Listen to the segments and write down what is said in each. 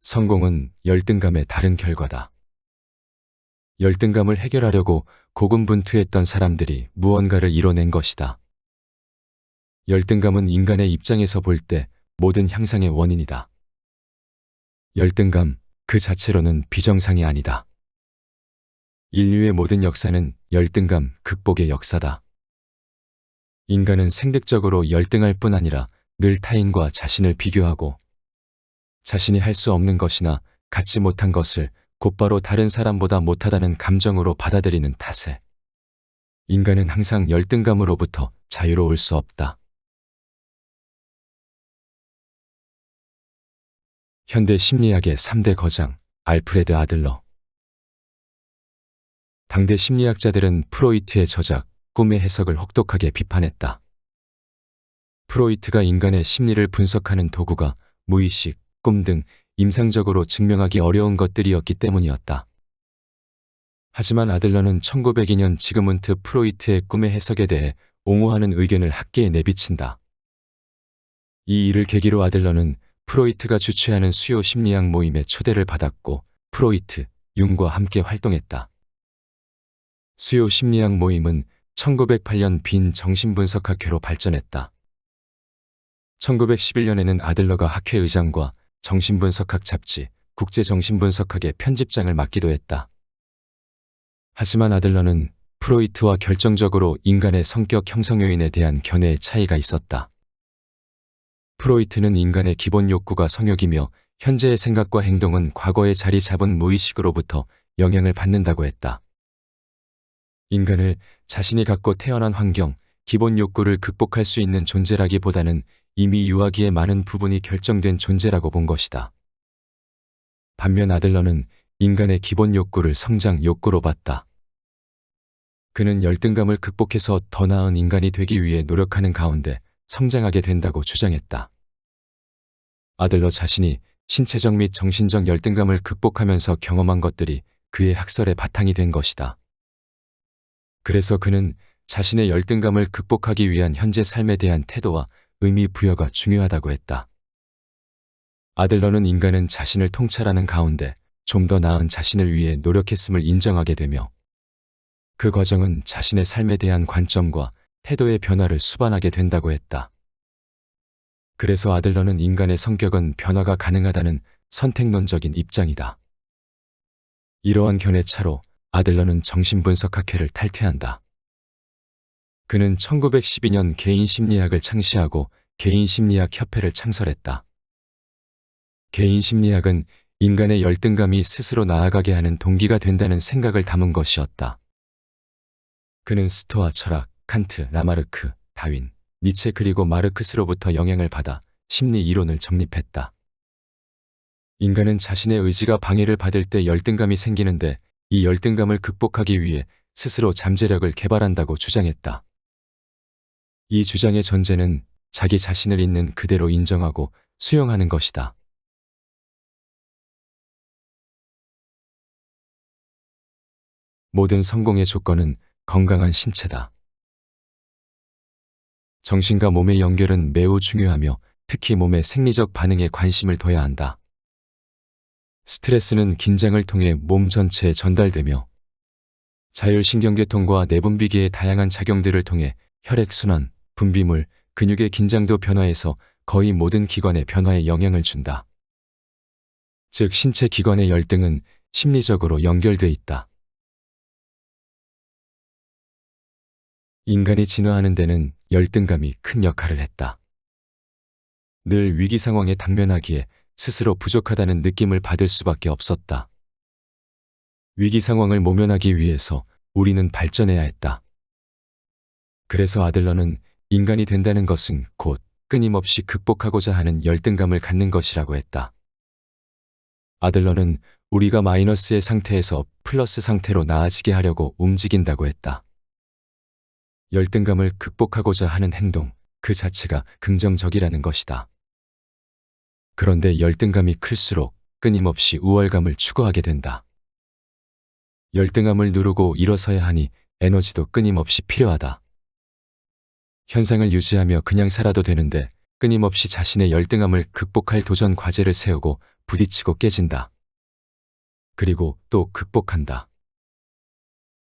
성공은 열등감의 다른 결과다. 열등감을 해결하려고 고군분투했던 사람들이 무언가를 이뤄낸 것이다. 열등감은 인간의 입장에서 볼 때 모든 향상의 원인이다. 열등감 그 자체로는 비정상이 아니다. 인류의 모든 역사는 열등감 극복의 역사다. 인간은 생득적으로 열등할 뿐 아니라 늘 타인과 자신을 비교하고 자신이 할 수 없는 것이나 갖지 못한 것을 곧바로 다른 사람보다 못하다는 감정으로 받아들이는 탓에 인간은 항상 열등감으로부터 자유로울 수 없다. 현대 심리학의 3대 거장 알프레드 아들러. 당대 심리학자들은 프로이트의 저작 꿈의 해석을 혹독하게 비판했다. 프로이트가 인간의 심리를 분석하는 도구가 무의식, 꿈 등 임상적으로 증명하기 어려운 것들이었기 때문이었다. 하지만 아들러는 1902년 지그문트 프로이트의 꿈의 해석에 대해 옹호하는 의견을 학계에 내비친다. 이 일을 계기로 아들러는 프로이트가 주최하는 수요 심리학 모임에 초대를 받았고 프로이트, 융과 함께 활동했다. 수요 심리학 모임은 1908년 빈 정신분석학회로 발전했다. 1911년에는 아들러가 학회 의장과 정신분석학 잡지 국제정신분석학의 편집장을 맡기도 했다. 하지만 아들러는 프로이트와 결정적으로 인간의 성격 형성 요인에 대한 견해의 차이가 있었다. 프로이트는 인간의 기본 욕구가 성욕이며 현재의 생각과 행동은 과거에 자리 잡은 무의식으로부터 영향을 받는다고 했다. 인간을 자신이 갖고 태어난 환경, 기본 욕구를 극복할 수 있는 존재라기보다는 이미 유아기의 많은 부분이 결정된 존재라고 본 것이다. 반면 아들러는 인간의 기본 욕구를 성장 욕구로 봤다. 그는 열등감을 극복해서 더 나은 인간이 되기 위해 노력하는 가운데 성장하게 된다고 주장했다. 아들러 자신이 신체적 및 정신적 열등감을 극복하면서 경험한 것들이 그의 학설의 바탕이 된 것이다. 그래서 그는 자신의 열등감을 극복하기 위한 현재 삶에 대한 태도와 의미 부여가 중요하다고 했다. 아들러는 인간은 자신을 통찰하는 가운데 좀 더 나은 자신을 위해 노력했음을 인정하게 되며 그 과정은 자신의 삶에 대한 관점과 태도의 변화를 수반하게 된다고 했다. 그래서 아들러는 인간의 성격은 변화가 가능하다는 선택론적인 입장이다. 이러한 견해차로 아들러는 정신분석학회를 탈퇴한다. 그는 1912년 개인심리학을 창시하고 개인심리학협회를 창설했다. 개인심리학은 인간의 열등감이 스스로 나아가게 하는 동기가 된다는 생각을 담은 것이었다. 그는 스토아 철학, 칸트, 라마르크, 다윈, 니체 그리고 마르크스로부터 영향을 받아 심리 이론을 정립했다. 인간은 자신의 의지가 방해를 받을 때 열등감이 생기는데 이 열등감을 극복하기 위해 스스로 잠재력을 개발한다고 주장했다. 이 주장의 전제는 자기 자신을 있는 그대로 인정하고 수용하는 것이다. 모든 성공의 조건은 건강한 신체다. 정신과 몸의 연결은 매우 중요하며 특히 몸의 생리적 반응에 관심을 둬야 한다. 스트레스는 긴장을 통해 몸 전체에 전달되며 자율신경계통과 내분비계의 다양한 작용들을 통해 혈액순환, 분비물, 근육의 긴장도 변화해서 거의 모든 기관의 변화에 영향을 준다. 즉 신체 기관의 열등은 심리적으로 연결돼 있다. 인간이 진화하는 데는 열등감이 큰 역할을 했다. 늘 위기 상황에 당면하기에 스스로 부족하다는 느낌을 받을 수밖에 없었다. 위기 상황을 모면하기 위해서 우리는 발전해야 했다. 그래서 아들러는 인간이 된다는 것은 곧 끊임없이 극복하고자 하는 열등감을 갖는 것이라고 했다. 아들러는 우리가 마이너스의 상태에서 플러스 상태로 나아지게 하려고 움직인다고 했다. 열등감을 극복하고자 하는 행동 그 자체가 긍정적이라는 것이다. 그런데 열등감이 클수록 끊임없이 우월감을 추구하게 된다. 열등감을 누르고 일어서야 하니 에너지도 끊임없이 필요하다. 현상을 유지하며 그냥 살아도 되는데 끊임없이 자신의 열등함을 극복할 도전 과제를 세우고 부딪히고 깨진다. 그리고 또 극복한다.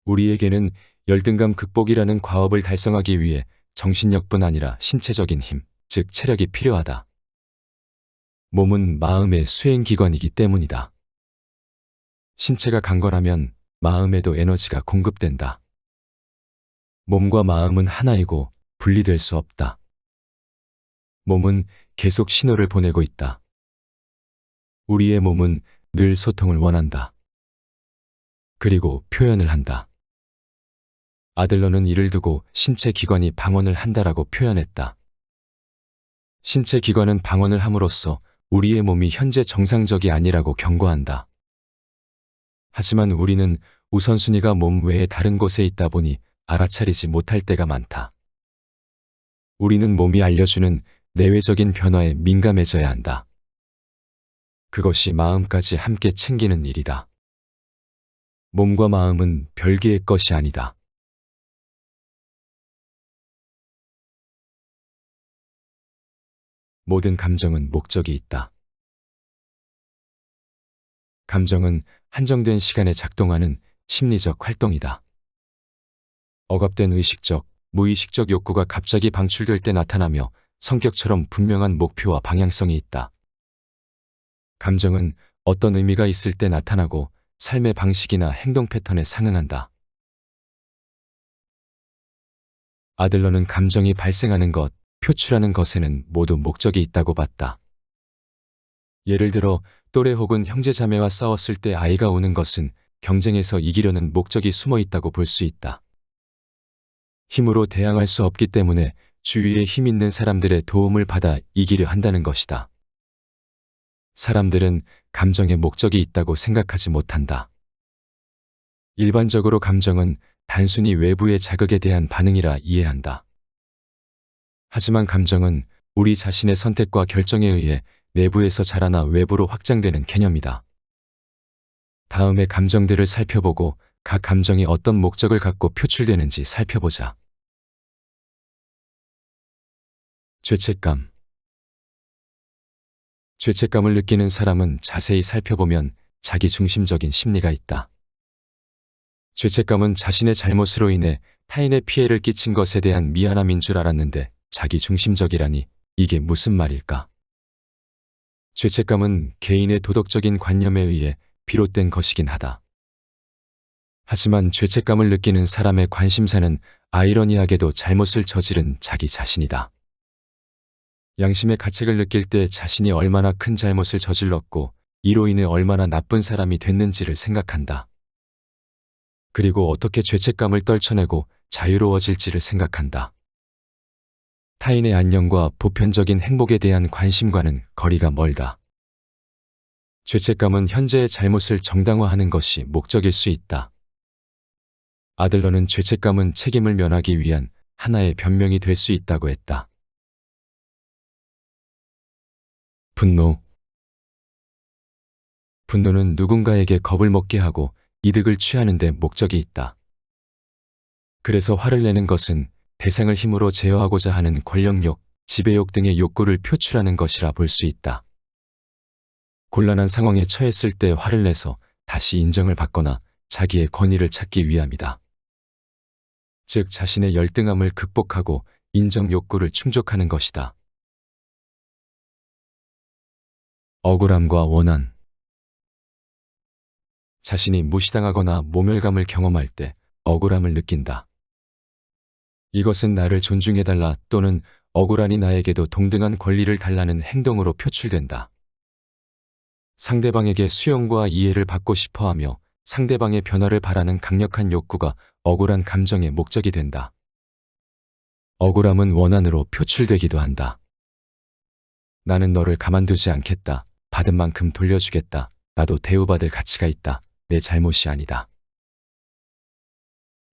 우리에게는 열등감 극복이라는 과업을 달성하기 위해 정신력뿐 아니라 신체적인 힘, 즉 체력이 필요하다. 몸은 마음의 수행기관이기 때문이다. 신체가 강건하면 마음에도 에너지가 공급된다. 몸과 마음은 하나이고 분리될 수 없다. 몸은 계속 신호를 보내고 있다. 우리의 몸은 늘 소통을 원한다. 그리고 표현을 한다. 아들러는 이를 두고 신체 기관이 방언을 한다라고 표현했다. 신체 기관은 방언을 함으로써 우리의 몸이 현재 정상적이 아니라고 경고한다. 하지만 우리는 우선순위가 몸 외에 다른 곳에 있다 보니 알아차리지 못할 때가 많다. 우리는 몸이 알려주는 내외적인 변화에 민감해져야 한다. 그것이 마음까지 함께 챙기는 일이다. 몸과 마음은 별개의 것이 아니다. 모든 감정은 목적이 있다. 감정은 한정된 시간에 작동하는 심리적 활동이다. 억압된 의식적, 무의식적 욕구가 갑자기 방출될 때 나타나며 성격처럼 분명한 목표와 방향성이 있다. 감정은 어떤 의미가 있을 때 나타나고 삶의 방식이나 행동 패턴에 상응한다. 아들러는 감정이 발생하는 것, 표출하는 것에는 모두 목적이 있다고 봤다. 예를 들어 또래 혹은 형제자매와 싸웠을 때 아이가 우는 것은 경쟁에서 이기려는 목적이 숨어 있다고 볼 수 있다. 힘으로 대항할 수 없기 때문에 주위에 힘 있는 사람들의 도움을 받아 이기려 한다는 것이다. 사람들은 감정에 목적이 있다고 생각하지 못한다. 일반적으로 감정은 단순히 외부의 자극에 대한 반응이라 이해한다. 하지만 감정은 우리 자신의 선택과 결정에 의해 내부에서 자라나 외부로 확장되는 개념이다. 다음에 감정들을 살펴보고 각 감정이 어떤 목적을 갖고 표출되는지 살펴보자. 죄책감. 죄책감을 느끼는 사람은 자세히 살펴보면 자기중심적인 심리가 있다. 죄책감은 자신의 잘못으로 인해 타인의 피해를 끼친 것에 대한 미안함인 줄 알았는데 자기중심적이라니 이게 무슨 말일까? 죄책감은 개인의 도덕적인 관념에 의해 비롯된 것이긴 하다. 하지만 죄책감을 느끼는 사람의 관심사는 아이러니하게도 잘못을 저지른 자기 자신이다. 양심의 가책을 느낄 때 자신이 얼마나 큰 잘못을 저질렀고 이로 인해 얼마나 나쁜 사람이 됐는지를 생각한다. 그리고 어떻게 죄책감을 떨쳐내고 자유로워질지를 생각한다. 타인의 안녕과 보편적인 행복에 대한 관심과는 거리가 멀다. 죄책감은 현재의 잘못을 정당화하는 것이 목적일 수 있다. 아들러는 죄책감은 책임을 면하기 위한 하나의 변명이 될 수 있다고 했다. 분노. 분노는 누군가에게 겁을 먹게 하고 이득을 취하는 데 목적이 있다. 그래서 화를 내는 것은 대상을 힘으로 제어하고자 하는 권력욕, 지배욕 등의 욕구를 표출하는 것이라 볼 수 있다. 곤란한 상황에 처했을 때 화를 내서 다시 인정을 받거나 자기의 권위를 찾기 위함이다. 즉 자신의 열등함을 극복하고 인정 욕구를 충족하는 것이다. 억울함과 원한. 자신이 무시당하거나 모멸감을 경험할 때 억울함을 느낀다. 이것은 나를 존중해달라 또는 억울하니 나에게도 동등한 권리를 달라는 행동으로 표출된다. 상대방에게 수용과 이해를 받고 싶어하며 상대방의 변화를 바라는 강력한 욕구가 억울한 감정의 목적이 된다. 억울함은 원한으로 표출되기도 한다. 나는 너를 가만두지 않겠다. 받은 만큼 돌려주겠다. 나도 대우받을 가치가 있다. 내 잘못이 아니다.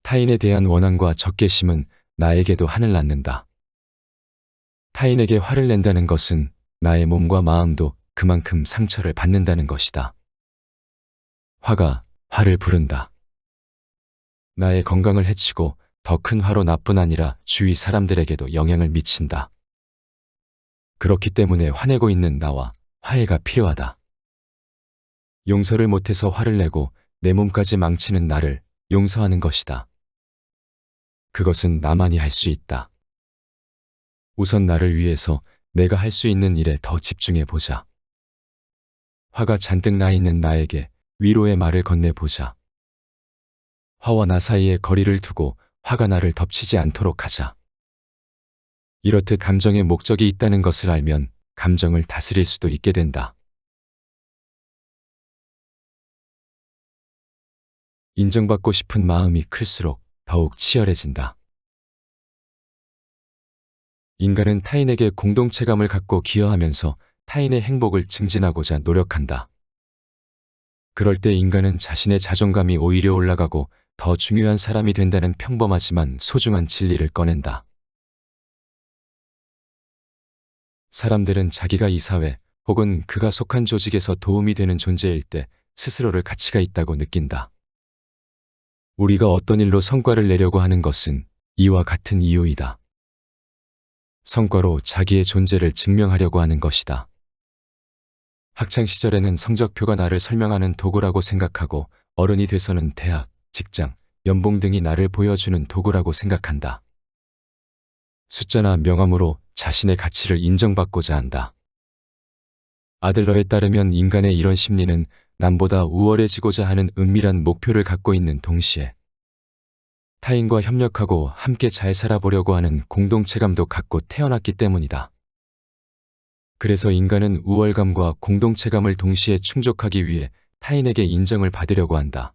타인에 대한 원한과 적개심은 나에게도 한을 낳는다. 타인에게 화를 낸다는 것은 나의 몸과 마음도 그만큼 상처를 받는다는 것이다. 화가 화를 부른다. 나의 건강을 해치고 더 큰 화로 나뿐 아니라 주위 사람들에게도 영향을 미친다. 그렇기 때문에 화내고 있는 나와 화해가 필요하다. 용서를 못해서 화를 내고 내 몸까지 망치는 나를 용서하는 것이다. 그것은 나만이 할 수 있다. 우선 나를 위해서 내가 할 수 있는 일에 더 집중해 보자. 화가 잔뜩 나 있는 나에게 위로의 말을 건네보자. 화와 나 사이에 거리를 두고 화가 나를 덮치지 않도록 하자. 이렇듯 감정에 목적이 있다는 것을 알면 감정을 다스릴 수도 있게 된다. 인정받고 싶은 마음이 클수록 더욱 치열해진다. 인간은 타인에게 공동체감을 갖고 기여하면서 타인의 행복을 증진하고자 노력한다. 그럴 때 인간은 자신의 자존감이 오히려 올라가고 더 중요한 사람이 된다는 평범하지만 소중한 진리를 꺼낸다. 사람들은 자기가 이 사회 혹은 그가 속한 조직에서 도움이 되는 존재일 때 스스로를 가치가 있다고 느낀다. 우리가 어떤 일로 성과를 내려고 하는 것은 이와 같은 이유이다. 성과로 자기의 존재를 증명하려고 하는 것이다. 학창시절에는 성적표가 나를 설명하는 도구라고 생각하고 어른이 돼서는 대학, 직장, 연봉 등이 나를 보여주는 도구라고 생각한다. 숫자나 명함으로 자신의 가치를 인정받고자 한다. 아들러에 따르면 인간의 이런 심리는 남보다 우월해지고자 하는 은밀한 목표를 갖고 있는 동시에 타인과 협력하고 함께 잘 살아보려고 하는 공동체감도 갖고 태어났기 때문이다. 그래서 인간은 우월감과 공동체감을 동시에 충족하기 위해 타인에게 인정을 받으려고 한다.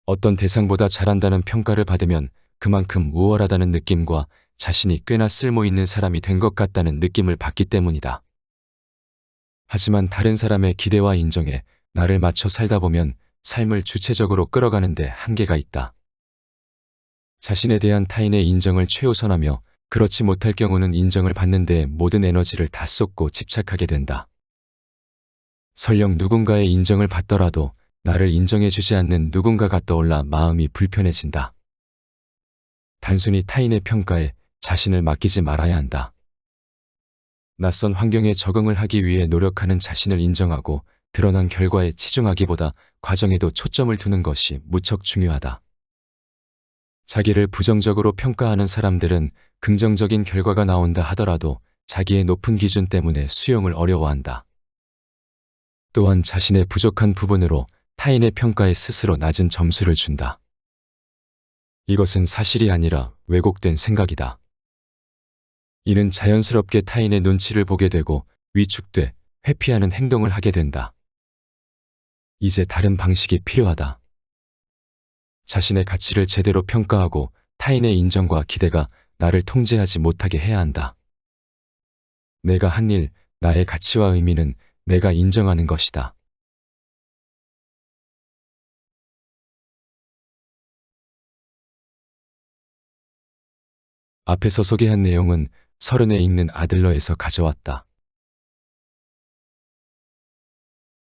어떤 대상보다 잘한다는 평가를 받으면 그만큼 우월하다는 느낌과 자신이 꽤나 쓸모 있는 사람이 된 것 같다는 느낌을 받기 때문이다. 하지만 다른 사람의 기대와 인정에 나를 맞춰 살다 보면 삶을 주체적으로 끌어가는데 한계가 있다. 자신에 대한 타인의 인정을 최우선하며 그렇지 못할 경우는 인정을 받는 데 모든 에너지를 다 쏟고 집착하게 된다. 설령 누군가의 인정을 받더라도 나를 인정해주지 않는 누군가가 떠올라 마음이 불편해진다. 단순히 타인의 평가에 자신을 맡기지 말아야 한다. 낯선 환경에 적응을 하기 위해 노력하는 자신을 인정하고 드러난 결과에 치중하기보다 과정에도 초점을 두는 것이 무척 중요하다. 자기를 부정적으로 평가하는 사람들은 긍정적인 결과가 나온다 하더라도 자기의 높은 기준 때문에 수용을 어려워한다. 또한 자신의 부족한 부분으로 타인의 평가에 스스로 낮은 점수를 준다. 이것은 사실이 아니라 왜곡된 생각이다. 이는 자연스럽게 타인의 눈치를 보게 되고 위축돼 회피하는 행동을 하게 된다. 이제 다른 방식이 필요하다. 자신의 가치를 제대로 평가하고 타인의 인정과 기대가 나를 통제하지 못하게 해야 한다. 내가 한 일, 나의 가치와 의미는 내가 인정하는 것이다. 앞에서 소개한 내용은 서른에 읽는 아들러에서 가져왔다.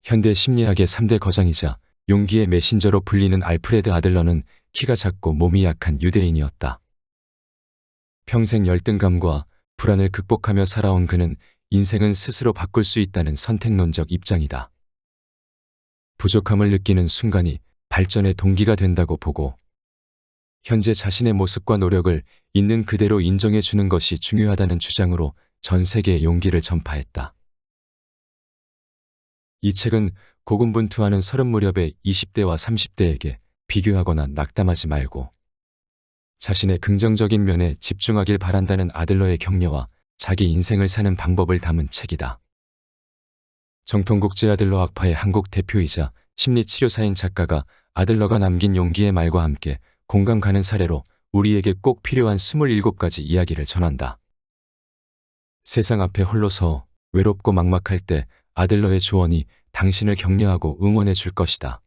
현대 심리학의 3대 거장이자 용기의 메신저로 불리는 알프레드 아들러는 키가 작고 몸이 약한 유대인이었다. 평생 열등감과 불안을 극복하며 살아온 그는 인생은 스스로 바꿀 수 있다는 선택론적 입장이다. 부족함을 느끼는 순간이 발전의 동기가 된다고 보고 현재 자신의 모습과 노력을 있는 그대로 인정해 주는 것이 중요하다는 주장으로 전 세계에 용기를 전파했다. 이 책은 고군분투하는 서른 무렵의 20대와 30대에게 비교하거나 낙담하지 말고 자신의 긍정적인 면에 집중하길 바란다는 아들러의 격려와 자기 인생을 사는 방법을 담은 책이다. 정통국제 아들러 학파의 한국 대표이자 심리치료사인 작가가 아들러가 남긴 용기의 말과 함께 공감 가는 사례로 우리에게 꼭 필요한 27가지 이야기를 전한다. 세상 앞에 홀로 서 외롭고 막막할 때 아들러의 조언이 당신을 격려하고 응원해 줄 것이다.